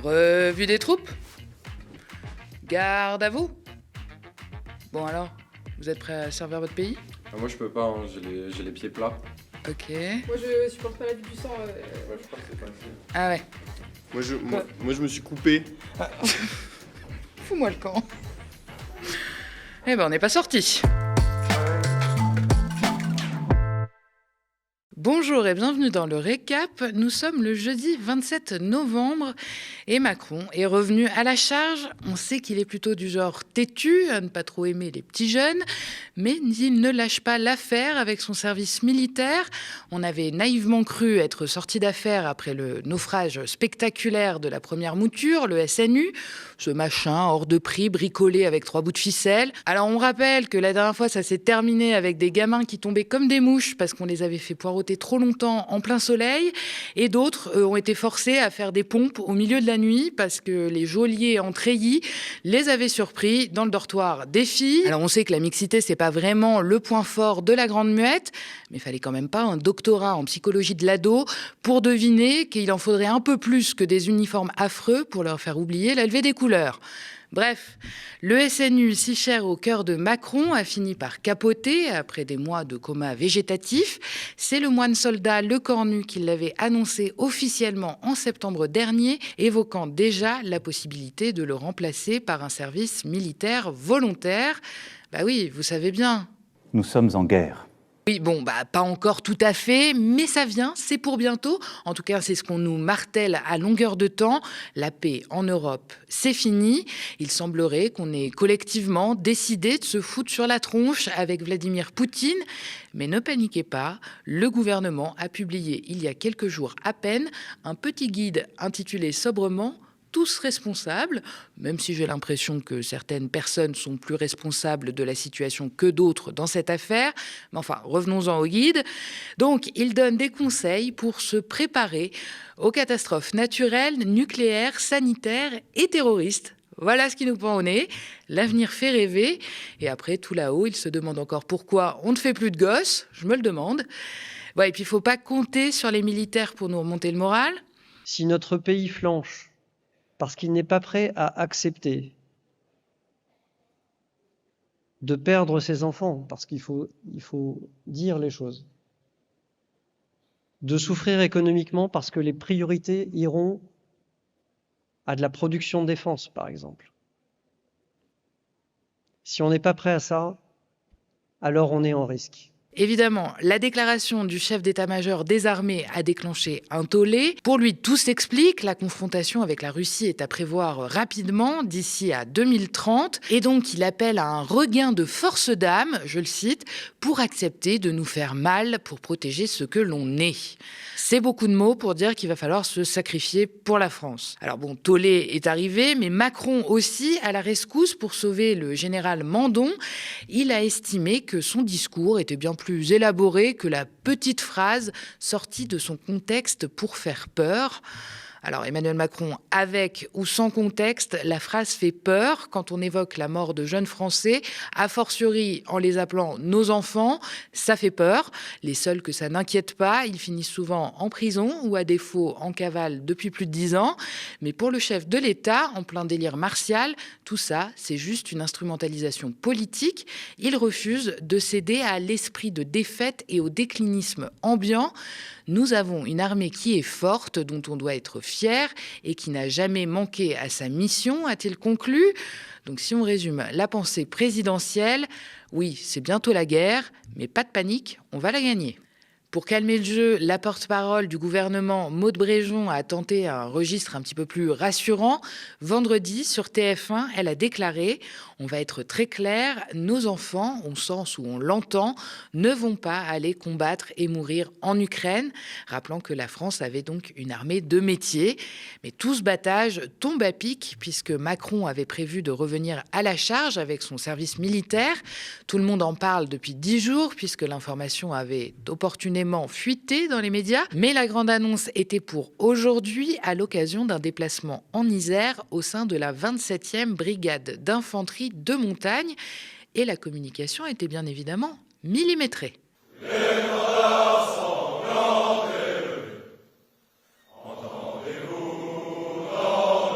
Revue des troupes. Garde à vous. Bon alors, vous êtes prêts à servir votre pays? Moi je peux pas, hein. J'ai les pieds plats. Ok. Moi je supporte pas la vue du sang. Ouais, je crois que c'est pas facile. Ah ouais. Moi je me suis coupé. Fous-moi le camp. Eh ben on n'est pas sortis. Bonjour et bienvenue dans le récap. Nous sommes le jeudi 27 novembre et Macron est revenu à la charge. On sait qu'il est plutôt du genre têtu, à ne pas trop aimer les petits jeunes, mais il ne lâche pas l'affaire avec son service militaire. On avait naïvement cru être sorti d'affaire après le naufrage spectaculaire de la première mouture, le SNU, ce machin hors de prix bricolé avec 3 bouts de ficelle. Alors on rappelle que la dernière fois ça s'est terminé avec des gamins qui tombaient comme des mouches parce qu'on les avait fait poireauter trop longtemps en plein soleil, et d'autres ont été forcés à faire des pompes au milieu de la nuit parce que les geôliers en treillis les avaient surpris dans le dortoir des filles. Alors on sait que la mixité c'est pas vraiment le point fort de la Grande Muette, mais il fallait quand même pas un doctorat en psychologie de l'ado pour deviner qu'il en faudrait un peu plus que des uniformes affreux pour leur faire oublier la levée des couleurs. Bref, le SNU, si cher au cœur de Macron, a fini par capoter après des mois de coma végétatif. C'est le moine soldat Lecornu qui l'avait annoncé officiellement en septembre dernier, évoquant déjà la possibilité de le remplacer par un service militaire volontaire. Bah oui, vous savez bien. Nous sommes en guerre. Oui, bon, pas encore tout à fait, mais ça vient, c'est pour bientôt. En tout cas, c'est ce qu'on nous martèle à longueur de temps. La paix en Europe, c'est fini. Il semblerait qu'on ait collectivement décidé de se foutre sur la tronche avec Vladimir Poutine. Mais ne paniquez pas, le gouvernement a publié il y a quelques jours à peine un petit guide intitulé sobrement tous responsables, même si j'ai l'impression que certaines personnes sont plus responsables de la situation que d'autres dans cette affaire. Mais enfin, revenons-en au guide. Donc, il donne des conseils pour se préparer aux catastrophes naturelles, nucléaires, sanitaires et terroristes. Voilà ce qui nous pend au nez. L'avenir fait rêver. Et après, tout là-haut, il se demande encore pourquoi on ne fait plus de gosses. Je me le demande. Ouais, et puis, il ne faut pas compter sur les militaires pour nous remonter le moral. Si notre pays flanche, parce qu'il n'est pas prêt à accepter de perdre ses enfants, parce qu'il faut dire les choses, de souffrir économiquement parce que les priorités iront à de la production de défense, par exemple. Si on n'est pas prêt à ça, alors on est en risque. Évidemment, la déclaration du chef d'état-major des armées a déclenché un tollé. Pour lui, tout s'explique. La confrontation avec la Russie est à prévoir rapidement, d'ici à 2030. Et donc, il appelle à un regain de force d'âme, je le cite, pour accepter de nous faire mal pour protéger ce que l'on est. C'est beaucoup de mots pour dire qu'il va falloir se sacrifier pour la France. Alors bon, tollé est arrivé, mais Macron aussi à la rescousse pour sauver le général Mandon. Il a estimé que son discours était bien plus élaboré que la petite phrase sortie de son contexte pour faire peur. Alors Emmanuel Macron, avec ou sans contexte, la phrase fait peur quand on évoque la mort de jeunes Français, a fortiori en les appelant nos enfants, ça fait peur. Les seuls que ça n'inquiète pas, ils finissent souvent en prison ou à défaut en cavale depuis plus de 10 ans. Mais pour le chef de l'État, en plein délire martial, tout ça, c'est juste une instrumentalisation politique. Il refuse de céder à l'esprit de défaite et au déclinisme ambiant. Nous avons une armée qui est forte, dont on doit être fier et qui n'a jamais manqué à sa mission, a-t-il conclu. Donc si on résume la pensée présidentielle, oui, c'est bientôt la guerre, mais pas de panique, on va la gagner. Pour calmer le jeu, la porte-parole du gouvernement, Maud Bréjon, a tenté un registre un petit peu plus rassurant. Vendredi, sur TF1, elle a déclaré « On va être très clair, nos enfants, au sens où on l'entend, ne vont pas aller combattre et mourir en Ukraine », rappelant que la France avait donc une armée de métier. Mais tout ce battage tombe à pic, puisque Macron avait prévu de revenir à la charge avec son service militaire. Tout le monde en parle depuis 10 jours, puisque l'information avait opportunément fuité dans les médias. Mais la grande annonce était pour aujourd'hui, à l'occasion d'un déplacement en Isère au sein de la 27e brigade d'infanterie de montagne. Et la communication était bien évidemment millimétrée. Entendez-vous dans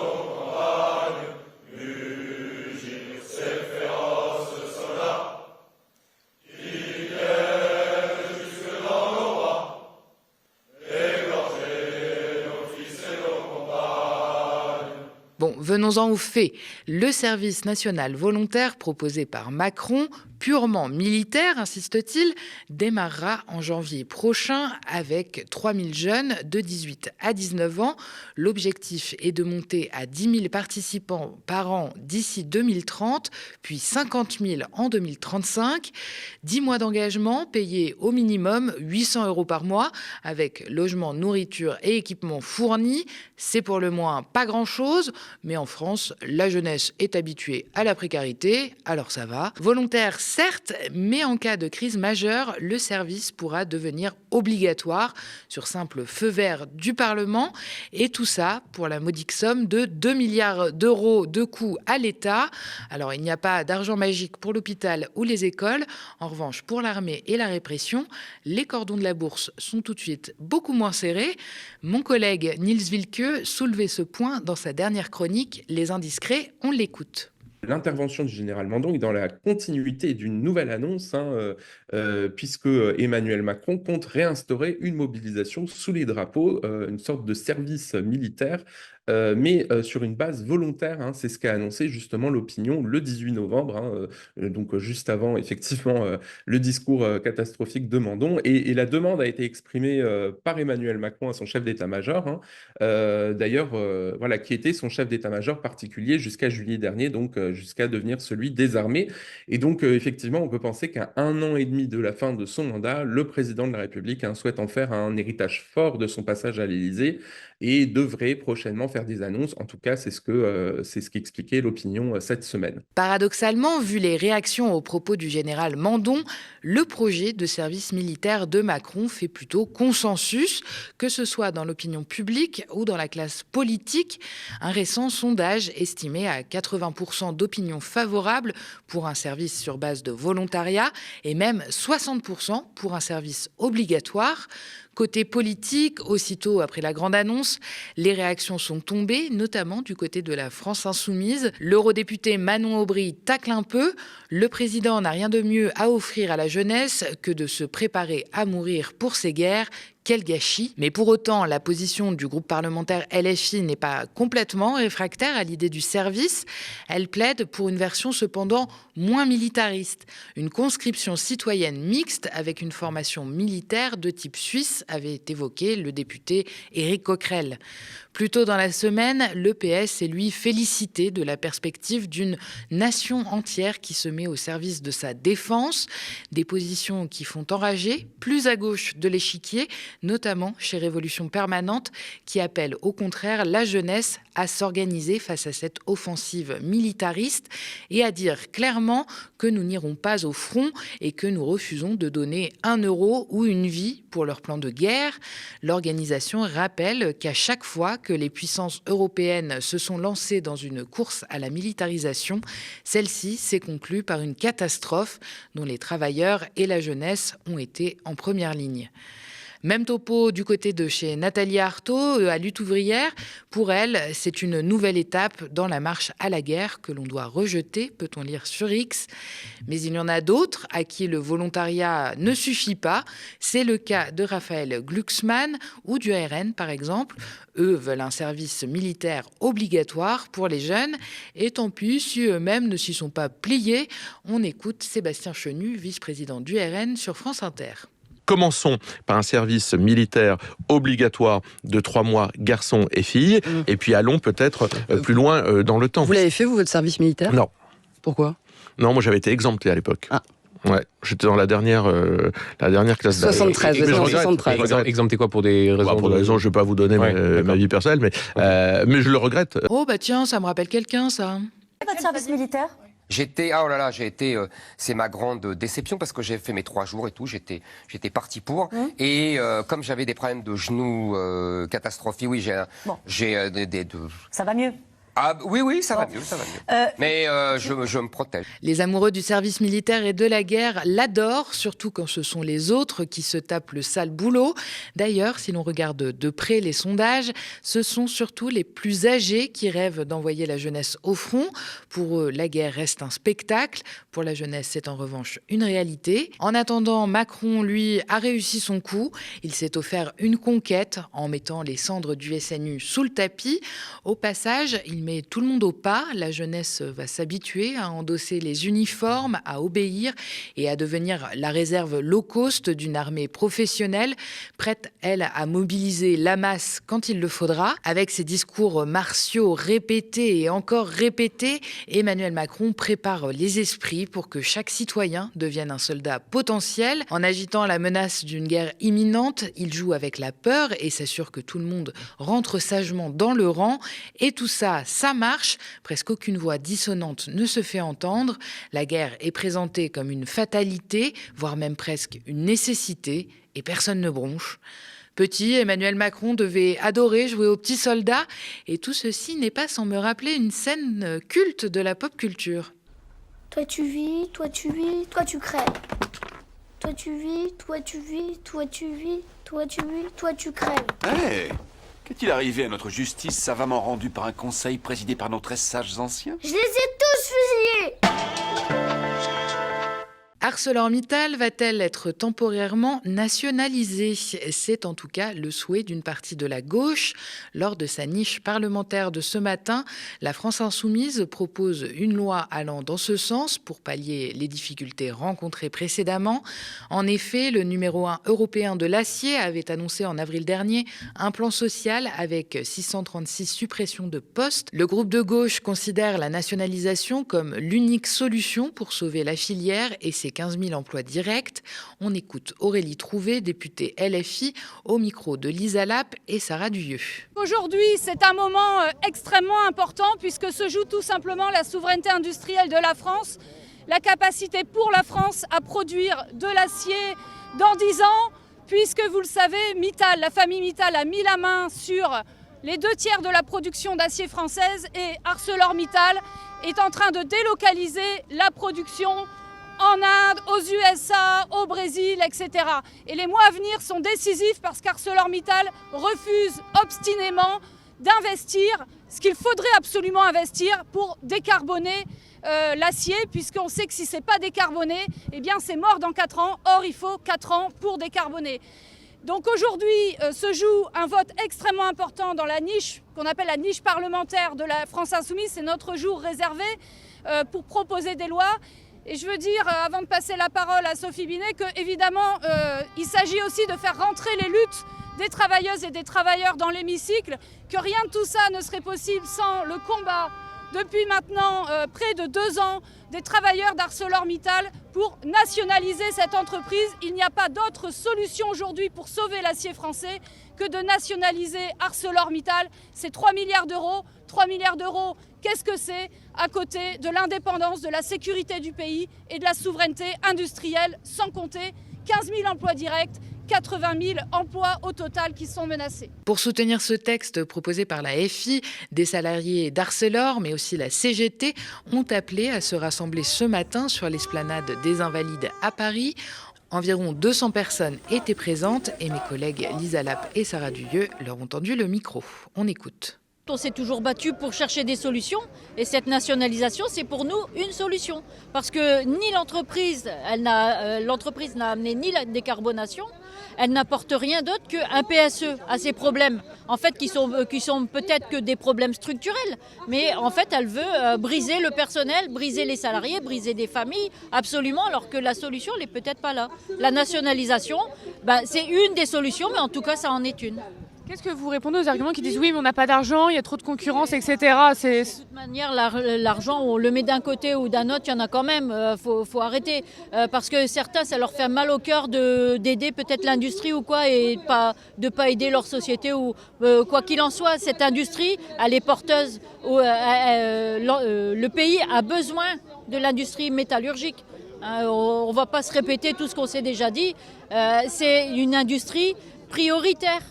Bon, venons-en aux faits. Le service national volontaire proposé par Macron, purement militaire, insiste-t-il, démarrera en janvier prochain avec 3000 jeunes de 18 à 19 ans. L'objectif est de monter à 10 000 participants par an d'ici 2030, puis 50 000 en 2035. 10 mois d'engagement payés au minimum 800 € par mois, avec logement, nourriture et équipements fournis. C'est pour le moins pas grand-chose, mais en France, la jeunesse est habituée à la précarité, alors ça va. Volontaire, certes, mais en cas de crise majeure, le service pourra devenir obligatoire sur simple feu vert du Parlement. Et tout ça pour la modique somme de 2 milliards d'euros de coûts à l'État. Alors, il n'y a pas d'argent magique pour l'hôpital ou les écoles. En revanche, pour l'armée et la répression, les cordons de la bourse sont tout de suite beaucoup moins serrés. Mon collègue Niels Wilke soulevait ce point dans sa dernière chronique « Les indiscrets, on l'écoute ». L'intervention du général Mandon est dans la continuité d'une nouvelle annonce, puisque Emmanuel Macron compte réinstaurer une mobilisation sous les drapeaux, une sorte de service militaire, mais sur une base volontaire. C'est ce qu'a annoncé justement l'opinion le 18 novembre, donc juste avant effectivement le discours catastrophique de Mandon. Et la demande a été exprimée par Emmanuel Macron à son chef d'état-major, d'ailleurs, voilà, qui était son chef d'état-major particulier jusqu'à juillet dernier, donc jusqu'à devenir celui des armées. Et donc, effectivement, on peut penser qu'à 1 an et demi de la fin de son mandat, le président de la République souhaite en faire un héritage fort de son passage à l'Élysée et devrait prochainement faire des annonces. En tout cas, c'est ce qu'expliquait l'opinion cette semaine. Paradoxalement, vu les réactions aux propos du général Mandon, le projet de service militaire de Macron fait plutôt consensus, que ce soit dans l'opinion publique ou dans la classe politique. Un récent sondage estimait à 80% d'opinion favorable pour un service sur base de volontariat et même 60% pour un service obligatoire. Côté politique, aussitôt après la grande annonce, les réactions sont tombées, notamment du côté de la France insoumise. L'eurodéputé Manon Aubry tacle un peu. Le président n'a rien de mieux à offrir à la jeunesse que de se préparer à mourir pour ces guerres. Quel gâchis! Mais pour autant, la position du groupe parlementaire LFI n'est pas complètement réfractaire à l'idée du service. Elle plaide pour une version cependant moins militariste. Une conscription citoyenne mixte avec une formation militaire de type suisse avait évoqué le député Éric Coquerel. Plus tôt dans la semaine, le PS s'est lui félicité de la perspective d'une nation entière qui se met au service de sa défense. Des positions qui font enrager, plus à gauche de l'échiquier, notamment chez Révolution Permanente, qui appelle au contraire la jeunesse à s'organiser face à cette offensive militariste et à dire clairement que nous n'irons pas au front et que nous refusons de donner 1 euro ou une vie pour leur plan de guerre. L'organisation rappelle qu'à chaque fois que les puissances européennes se sont lancées dans une course à la militarisation, celle-ci s'est conclue par une catastrophe dont les travailleurs et la jeunesse ont été en première ligne. Même topo du côté de chez Nathalie Arthaud, à Lutte ouvrière. Pour elle, c'est une nouvelle étape dans la marche à la guerre que l'on doit rejeter, peut-on lire sur X. Mais il y en a d'autres à qui le volontariat ne suffit pas. C'est le cas de Raphaël Glucksmann ou du RN, par exemple. Eux veulent un service militaire obligatoire pour les jeunes. Et tant pis si eux-mêmes ne s'y sont pas pliés. On écoute Sébastien Chenu, vice-président du RN, sur France Inter. Commençons par un service militaire obligatoire de 3 mois, garçons et filles, et puis allons peut-être plus loin dans le temps. Vous l'avez fait, vous, votre service militaire ? Non. Pourquoi ? Non, moi j'avais été exempté à l'époque. Ah. Ouais, j'étais dans la dernière classe d'âge. 73, Mais je regrette, 73. je regrette. Exempté quoi pour des raisons Pour des raisons, je ne vais pas vous donner ma vie personnelle, mais je le regrette. Oh bah tiens, ça me rappelle quelqu'un, ça. Votre service militaire ? C'est ma grande déception parce que j'ai fait mes 3 jours et tout, j'étais parti pour. Et comme j'avais des problèmes de genoux catastrophiques, oui, Ça va mieux. Ah oui, ça va mieux. Mais je me protège. Les amoureux du service militaire et de la guerre l'adorent, surtout quand ce sont les autres qui se tapent le sale boulot. D'ailleurs, si l'on regarde de près les sondages, ce sont surtout les plus âgés qui rêvent d'envoyer la jeunesse au front. Pour eux, la guerre reste un spectacle. Pour la jeunesse, c'est en revanche une réalité. En attendant, Macron, lui, a réussi son coup. Il s'est offert une conquête en mettant les cendres du SNU sous le tapis. Au passage, il met met tout le monde au pas. La jeunesse va s'habituer à endosser les uniformes, à obéir et à devenir la réserve low cost d'une armée professionnelle, prête, elle, à mobiliser la masse quand il le faudra. Avec ses discours martiaux répétés et encore répétés, Emmanuel Macron prépare les esprits pour que chaque citoyen devienne un soldat potentiel. En agitant la menace d'une guerre imminente, il joue avec la peur et s'assure que tout le monde rentre sagement dans le rang. Et tout ça, ça marche. Presque aucune voix dissonante ne se fait entendre. La guerre est présentée comme une fatalité, voire même presque une nécessité, et personne ne bronche. Petit, Emmanuel Macron devait adorer jouer aux petits soldats, et tout ceci n'est pas sans me rappeler une scène culte de la pop culture. Toi tu vis, toi tu vis, toi tu crèves. Toi tu vis, toi tu vis, toi tu vis, toi tu vis, toi tu crèves. Hey, qu'est-il arrivé à notre justice savamment rendue par un conseil présidé par nos très sages anciens? Je les ai tous fusillés! ArcelorMittal va-t-elle être temporairement nationalisée? C'est en tout cas le souhait d'une partie de la gauche. Lors de sa niche parlementaire de ce matin, la France Insoumise propose une loi allant dans ce sens pour pallier les difficultés rencontrées précédemment. En effet, le numéro 1 européen de l'acier avait annoncé en avril dernier un plan social avec 636 suppressions de postes. Le groupe de gauche considère la nationalisation comme l'unique solution pour sauver la filière et ses 15 000 emplois directs. On écoute Aurélie Trouvé, députée LFI, au micro de Lisa Lappe et Sarah Duyeux. Aujourd'hui, c'est un moment extrêmement important puisque se joue tout simplement la souveraineté industrielle de la France, la capacité pour la France à produire de l'acier dans 10 ans, puisque vous le savez, Mittal, la famille Mittal a mis la main sur les 2/3 de la production d'acier française et ArcelorMittal est en train de délocaliser la production en Inde, aux USA, au Brésil, etc. Et les mois à venir sont décisifs parce qu'ArcelorMittal refuse obstinément d'investir ce qu'il faudrait absolument investir pour décarboner l'acier, puisqu'on sait que si ce n'est pas décarboné, eh bien c'est mort dans 4 ans. Or, il faut 4 ans pour décarboner. Donc aujourd'hui se joue un vote extrêmement important dans la niche qu'on appelle la niche parlementaire de la France Insoumise. C'est notre jour réservé pour proposer des lois. Et je veux dire, avant de passer la parole à Sophie Binet, qu'évidemment, il s'agit aussi de faire rentrer les luttes des travailleuses et des travailleurs dans l'hémicycle, que rien de tout ça ne serait possible sans le combat, depuis maintenant près de 2 ans, des travailleurs d'ArcelorMittal pour nationaliser cette entreprise. Il n'y a pas d'autre solution aujourd'hui pour sauver l'acier français que de nationaliser ArcelorMittal. C'est 3 milliards d'euros. 3 milliards d'euros, qu'est-ce que c'est à côté de l'indépendance, de la sécurité du pays et de la souveraineté industrielle, sans compter 15 000 emplois directs, 80 000 emplois au total qui sont menacés. Pour soutenir ce texte proposé par la FI, des salariés d'Arcelor, mais aussi la CGT, ont appelé à se rassembler ce matin sur l'esplanade des Invalides à Paris. Environ 200 personnes étaient présentes et mes collègues Lisa Lappe et Sarah Duyeux leur ont tendu le micro. On écoute. On s'est toujours battu pour chercher des solutions et cette nationalisation, c'est pour nous une solution. Parce que ni l'entreprise n'a amené ni la décarbonation, elle n'apporte rien d'autre qu'un PSE à ces problèmes, en fait, qui sont peut-être que des problèmes structurels. Mais en fait, elle veut briser le personnel, briser les salariés, briser des familles, absolument, alors que la solution, elle n'est peut-être pas là. La nationalisation, c'est une des solutions, mais en tout cas, ça en est une. Qu'est-ce que vous répondez aux arguments qui disent oui, mais on n'a pas d'argent, il y a trop de concurrence, etc. De toute manière, l'argent, on le met d'un côté ou d'un autre, il y en a quand même. Faut arrêter. Parce que certains, ça leur fait mal au cœur d'aider peut-être l'industrie ou quoi, et de pas aider leur société. Ou quoi qu'il en soit, cette industrie, elle est porteuse. Le pays a besoin de l'industrie métallurgique. On ne va pas se répéter tout ce qu'on s'est déjà dit. C'est une industrie prioritaire.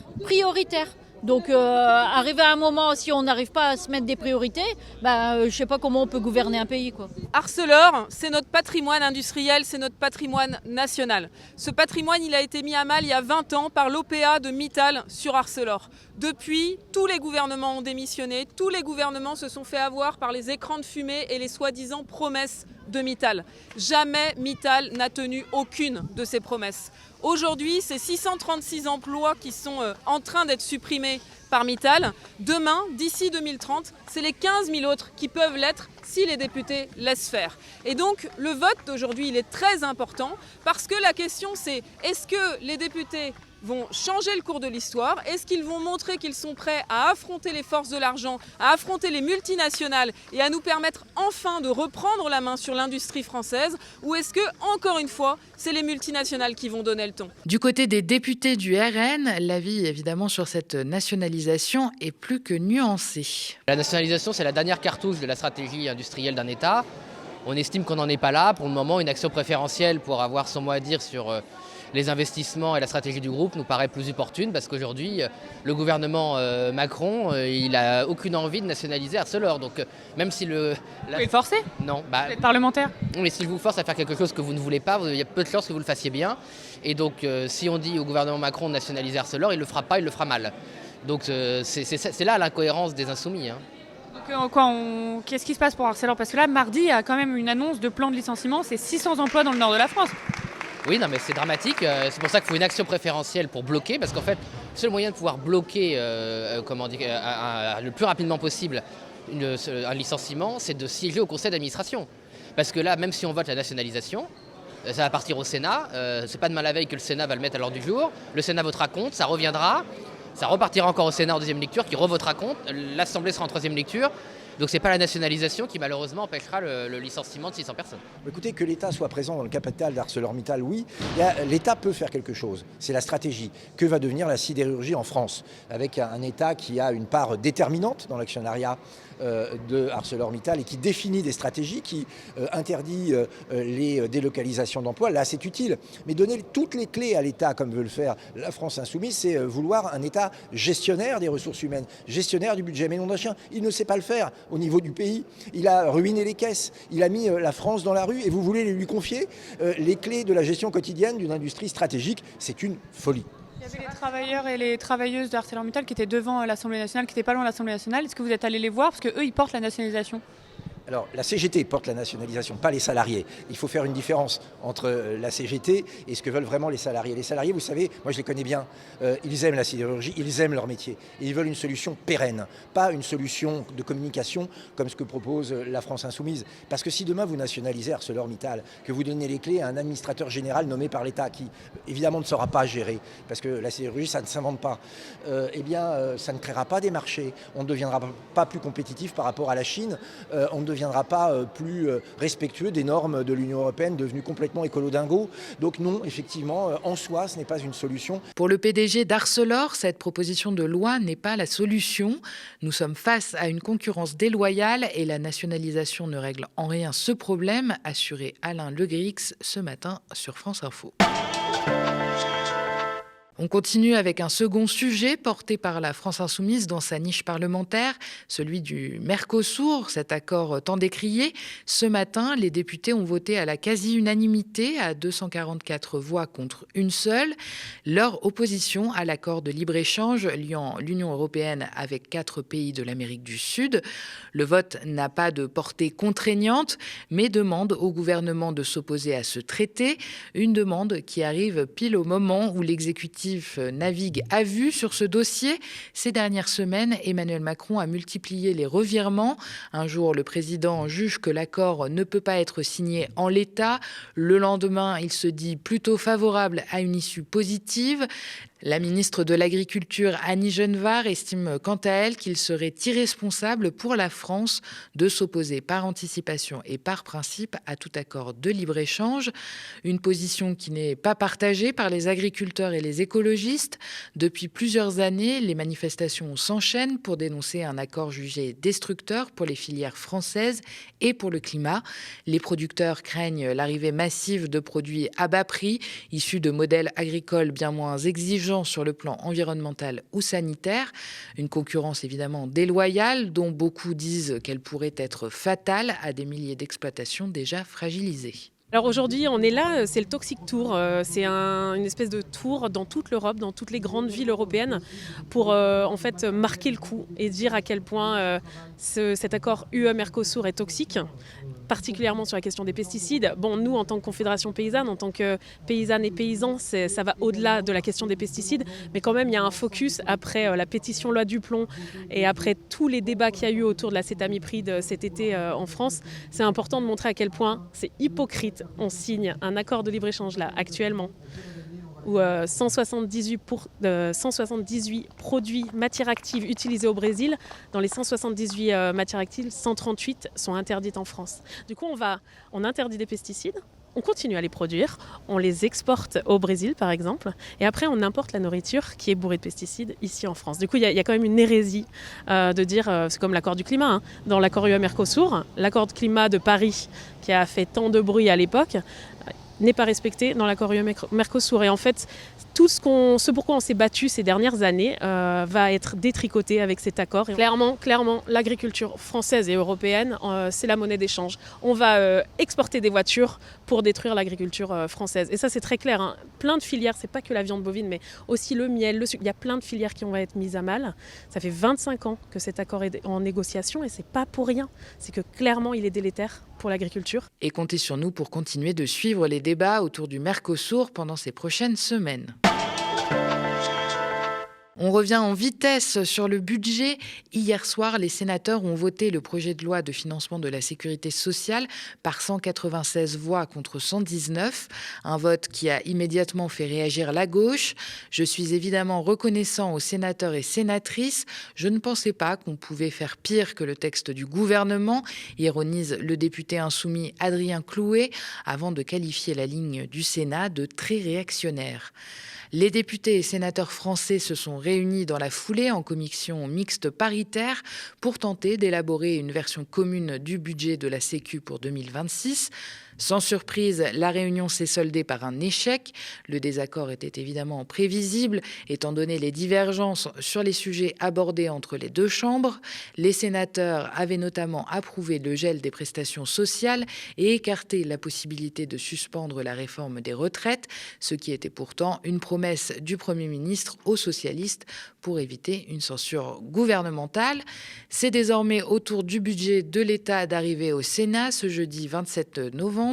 Donc arrivé à un moment, si on n'arrive pas à se mettre des priorités, je ne sais pas comment on peut gouverner un pays, quoi. Arcelor, c'est notre patrimoine industriel, c'est notre patrimoine national. Ce patrimoine, il a été mis à mal il y a 20 ans par l'OPA de Mittal sur Arcelor. Depuis, tous les gouvernements ont démissionné, tous les gouvernements se sont fait avoir par les écrans de fumée et les soi-disant promesses de Mittal. Jamais Mittal n'a tenu aucune de ces promesses. Aujourd'hui, c'est 636 emplois qui sont en train d'être supprimés par Mittal. Demain, d'ici 2030, c'est les 15 000 autres qui peuvent l'être si les députés laissent faire. Et donc, le vote d'aujourd'hui, il est très important parce que la question, c'est est-ce que les députés vont changer le cours de l'histoire? Est-ce qu'ils vont montrer qu'ils sont prêts à affronter les forces de l'argent, à affronter les multinationales et à nous permettre enfin de reprendre la main sur l'industrie française? Ou est-ce que, encore une fois, c'est les multinationales qui vont donner le ton? Du côté des députés du RN, l'avis évidemment sur cette nationalisation est plus que nuancé. La nationalisation, c'est la dernière cartouche de la stratégie industrielle d'un État. On estime qu'on n'en est pas là. Pour le moment, une action préférentielle pour avoir son mot à dire sur les investissements et la stratégie du groupe nous paraît plus opportune parce qu'aujourd'hui, le gouvernement Macron, il n'a aucune envie de nationaliser Arcelor. Donc, même si Vous pouvez le forcer? Non. Vous êtes parlementaire? Mais s'il vous force à faire quelque chose que vous ne voulez pas, il y a peu de chances que vous le fassiez bien. Et donc, si on dit au gouvernement Macron de nationaliser Arcelor, il ne le fera pas, il le fera mal. Donc, c'est là l'incohérence des Insoumis. Donc, qu'est-ce qui se passe pour Arcelor? Parce que là, mardi, il y a quand même une annonce de plan de licenciement. C'est 600 emplois dans le nord de la France. Oui, non, mais c'est dramatique. C'est pour ça qu'il faut une action préférentielle pour bloquer, parce qu'en fait, le seul moyen de pouvoir bloquer le plus rapidement possible un licenciement, c'est de siéger au conseil d'administration. Parce que là, même si on vote la nationalisation, ça va partir au Sénat. C'est pas demain la veille que le Sénat va le mettre à l'ordre du jour. Le Sénat votera contre, ça reviendra. Ça repartira encore au Sénat en deuxième lecture, qui revotera contre. L'Assemblée sera en troisième lecture. Donc c'est pas la nationalisation qui malheureusement empêchera le licenciement de 600 personnes. Écoutez, que l'État soit présent dans le capital d'ArcelorMittal, oui. L'État peut faire quelque chose. C'est la stratégie. Que va devenir la sidérurgie en France? Avec un État qui a une part déterminante dans l'actionnariat de ArcelorMittal et qui définit des stratégies, qui interdit les délocalisations d'emplois. Là, c'est utile. Mais donner toutes les clés à l'État, comme veut le faire la France insoumise, c'est vouloir un État gestionnaire des ressources humaines, gestionnaire du budget. Mais non d'un chien, il ne sait pas le faire au niveau du pays. Il a ruiné les caisses. Il a mis la France dans la rue et vous voulez lui confier les clés de la gestion quotidienne d'une industrie stratégique. C'est une folie. Il y avait les travailleurs et les travailleuses d'ArcelorMittal qui étaient devant l'Assemblée nationale, qui n'étaient pas loin de l'Assemblée nationale. Est-ce que vous êtes allé les voir? Parce qu'eux, ils portent la nationalisation. Alors, la CGT porte la nationalisation, pas les salariés. Il faut faire une différence entre la CGT et ce que veulent vraiment les salariés. Les salariés, vous savez, moi je les connais bien, ils aiment la sidérurgie, ils aiment leur métier. Et ils veulent une solution pérenne, pas une solution de communication comme ce que propose la France insoumise. Parce que si demain vous nationalisez ArcelorMittal, que vous donnez les clés à un administrateur général nommé par l'État qui, évidemment, ne saura pas gérer, parce que la sidérurgie, ça ne s'invente pas, ça ne créera pas des marchés, on ne deviendra pas plus compétitif par rapport à la Chine, on ne deviendra pas plus respectueux des normes de l'Union européenne devenues complètement écolo-dingo. Donc non, effectivement, en soi, ce n'est pas une solution. Pour le PDG d'Arcelor, cette proposition de loi n'est pas la solution. Nous sommes face à une concurrence déloyale et la nationalisation ne règle en rien ce problème, assurait Alain Legrix ce matin sur France Info. On continue avec un second sujet porté par la France insoumise dans sa niche parlementaire, celui du Mercosur, cet accord tant décrié. Ce matin, les députés ont voté à la quasi-unanimité, à 244 voix contre une seule, leur opposition à l'accord de libre-échange liant l'Union européenne avec 4 pays de l'Amérique du Sud. Le vote n'a pas de portée contraignante, mais demande au gouvernement de s'opposer à ce traité, une demande qui arrive pile au moment où l'exécutif navigue à vue sur ce dossier. Ces dernières semaines, Emmanuel Macron a multiplié les revirements. Un jour, le président juge que l'accord ne peut pas être signé en l'état. Le lendemain, il se dit plutôt favorable à une issue positive. La ministre de l'Agriculture, Annie Genevard, estime quant à elle qu'il serait irresponsable pour la France de s'opposer par anticipation et par principe à tout accord de libre-échange. Une position qui n'est pas partagée par les agriculteurs et les écologistes. Depuis plusieurs années, les manifestations s'enchaînent pour dénoncer un accord jugé destructeur pour les filières françaises et pour le climat. Les producteurs craignent l'arrivée massive de produits à bas prix, issus de modèles agricoles bien moins exigeants sur le plan environnemental ou sanitaire. Une concurrence évidemment déloyale dont beaucoup disent qu'elle pourrait être fatale à des milliers d'exploitations déjà fragilisées. Alors aujourd'hui, on est là, c'est le Toxic Tour. C'est une espèce de tour dans toute l'Europe, dans toutes les grandes villes européennes, pour en fait marquer le coup et dire à quel point cet accord UE-Mercosur est toxique. particulièrement sur la question des pesticides. Bon, nous, en tant que Confédération paysanne, en tant que paysannes et paysans, ça va au-delà de la question des pesticides. Mais quand même, il y a un focus après la pétition loi Duplon et après tous les débats qu'il y a eu autour de la cétamipride cet été en France. C'est important de montrer à quel point c'est hypocrite. On signe un accord de libre-échange là, actuellement, où 178 produits matières actives utilisés au Brésil. Dans les 178 matières actives, 138 sont interdites en France. Du coup, on interdit des pesticides, on continue à les produire, on les exporte au Brésil par exemple, et après on importe la nourriture qui est bourrée de pesticides ici en France. Du coup, il y a quand même une hérésie de dire, c'est comme l'accord du climat, hein. Dans l'accord UE-Mercosur, l'accord de climat de Paris qui a fait tant de bruit à l'époque, n'est pas respecté dans l'accord UE-Mercosur. Et en fait, tout ce pourquoi on s'est battu ces dernières années va être détricoté avec cet accord. Et clairement, l'agriculture française et européenne, c'est la monnaie d'échange. On va exporter des voitures pour détruire l'agriculture française. Et ça, c'est très clair, hein. Plein de filières, c'est pas que la viande bovine, mais aussi le miel, le sucre. Il y a plein de filières qui vont être mises à mal. Ça fait 25 ans que cet accord est en négociation et c'est pas pour rien. C'est que clairement, il est délétère pour l'agriculture. Et comptez sur nous pour continuer de suivre les débats autour du Mercosur pendant ces prochaines semaines. On revient en vitesse sur le budget. Hier soir, les sénateurs ont voté le projet de loi de financement de la sécurité sociale par 196 voix contre 119. Un vote qui a immédiatement fait réagir la gauche. Je suis évidemment reconnaissant aux sénateurs et sénatrices. Je ne pensais pas qu'on pouvait faire pire que le texte du gouvernement, ironise le député insoumis Adrien Clouet, avant de qualifier la ligne du Sénat de très réactionnaire. Les députés et sénateurs français se sont réunis dans la foulée en commission mixte paritaire pour tenter d'élaborer une version commune du budget de la Sécu pour 2026. Sans surprise, la réunion s'est soldée par un échec. Le désaccord était évidemment prévisible, étant donné les divergences sur les sujets abordés entre les deux chambres. Les sénateurs avaient notamment approuvé le gel des prestations sociales et écarté la possibilité de suspendre la réforme des retraites, ce qui était pourtant une promesse du Premier ministre aux socialistes pour éviter une censure gouvernementale. C'est désormais au tour du budget de l'État d'arriver au Sénat ce jeudi 27 novembre.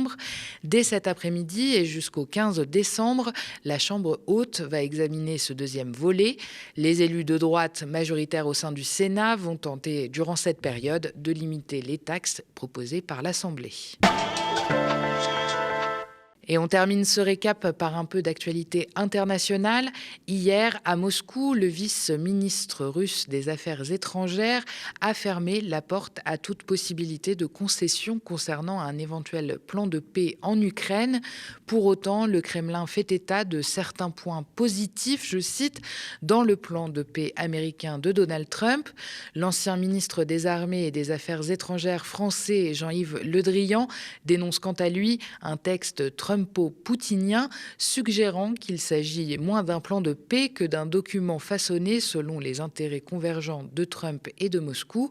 Dès cet après-midi et jusqu'au 15 décembre, la Chambre haute va examiner ce deuxième volet. Les élus de droite majoritaires au sein du Sénat vont tenter, durant cette période, de limiter les taxes proposées par l'Assemblée. Et on termine ce récap par un peu d'actualité internationale. Hier, à Moscou, le vice-ministre russe des Affaires étrangères a fermé la porte à toute possibilité de concession concernant un éventuel plan de paix en Ukraine. Pour autant, le Kremlin fait état de certains points positifs, je cite, dans le plan de paix américain de Donald Trump. L'ancien ministre des Armées et des Affaires étrangères français, Jean-Yves Le Drian, dénonce quant à lui un texte trumpo-poutinien, suggérant qu'il s'agit moins d'un plan de paix que d'un document façonné selon les intérêts convergents de Trump et de Moscou.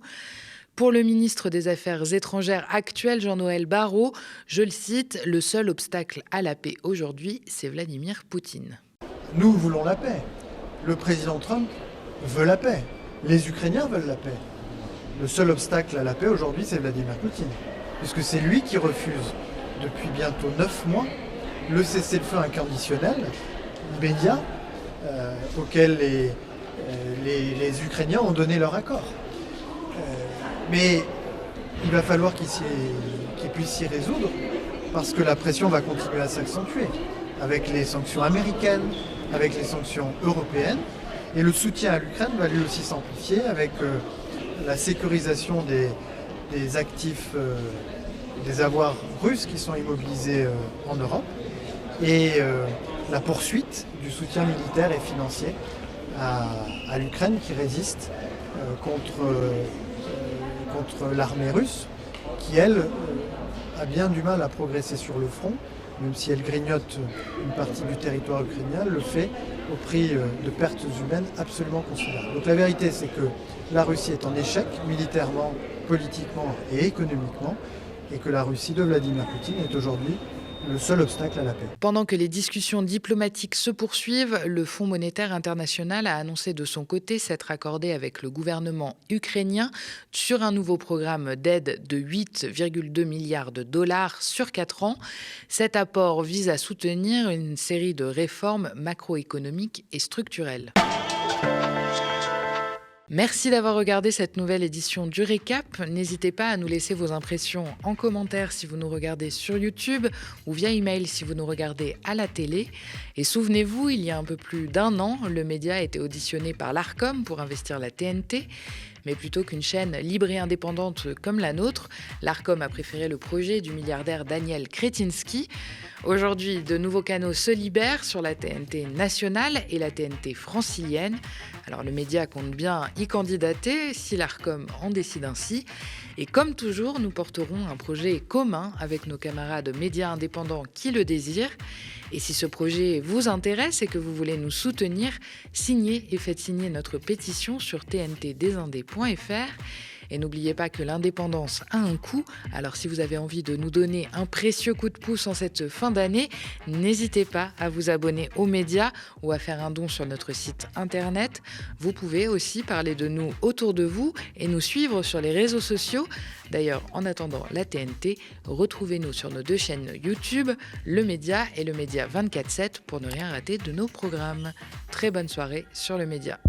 Pour le ministre des Affaires étrangères actuel, Jean-Noël Barrot, je le cite, « Le seul obstacle à la paix aujourd'hui, c'est Vladimir Poutine ». Nous voulons la paix. Le président Trump veut la paix. Les Ukrainiens veulent la paix. Le seul obstacle à la paix aujourd'hui, c'est Vladimir Poutine. Puisque c'est lui qui refuse, depuis bientôt 9 mois, le cessez-le-feu inconditionnel, immédiat, auquel les Ukrainiens ont donné leur accord. Mais il va falloir qu'ils puissent s'y résoudre, parce que la pression va continuer à s'accentuer, avec les sanctions américaines, avec les sanctions européennes, et le soutien à l'Ukraine va lui aussi s'amplifier avec la sécurisation des actifs, des avoirs russes qui sont immobilisés en Europe, et la poursuite du soutien militaire et financier à l'Ukraine qui résiste contre l'armée russe, qui elle a bien du mal à progresser sur le front, même si elle grignote une partie du territoire ukrainien, le fait au prix de pertes humaines absolument considérables. Donc la vérité, c'est que la Russie est en échec militairement, politiquement et économiquement, et que la Russie de Vladimir Poutine est aujourd'hui le seul obstacle à la paix. Pendant que les discussions diplomatiques se poursuivent, le Fonds monétaire international a annoncé de son côté s'être accordé avec le gouvernement ukrainien sur un nouveau programme d'aide de 8,2 milliards de dollars sur 4 ans. Cet apport vise à soutenir une série de réformes macroéconomiques et structurelles. Merci d'avoir regardé cette nouvelle édition du Récap. N'hésitez pas à nous laisser vos impressions en commentaire si vous nous regardez sur YouTube ou via email si vous nous regardez à la télé. Et souvenez-vous, il y a un peu plus d'1 an, le média a été auditionné par l'Arcom pour investir la TNT. Mais plutôt qu'une chaîne libre et indépendante comme la nôtre, l'Arcom a préféré le projet du milliardaire Daniel Kretinsky. Aujourd'hui, de nouveaux canaux se libèrent sur la TNT nationale et la TNT francilienne. Alors le média compte bien y candidater si l'Arcom en décide ainsi. Et comme toujours, nous porterons un projet commun avec nos camarades médias indépendants qui le désirent. Et si ce projet vous intéresse et que vous voulez nous soutenir, signez et faites signer notre pétition sur tntdesindés.fr. Et n'oubliez pas que l'indépendance a un coût, alors si vous avez envie de nous donner un précieux coup de pouce en cette fin d'année, n'hésitez pas à vous abonner aux médias ou à faire un don sur notre site internet. Vous pouvez aussi parler de nous autour de vous et nous suivre sur les réseaux sociaux. D'ailleurs, en attendant la TNT, retrouvez-nous sur nos 2 chaînes YouTube, Le Média et Le Média 24/7 pour ne rien rater de nos programmes. Très bonne soirée sur Le Média.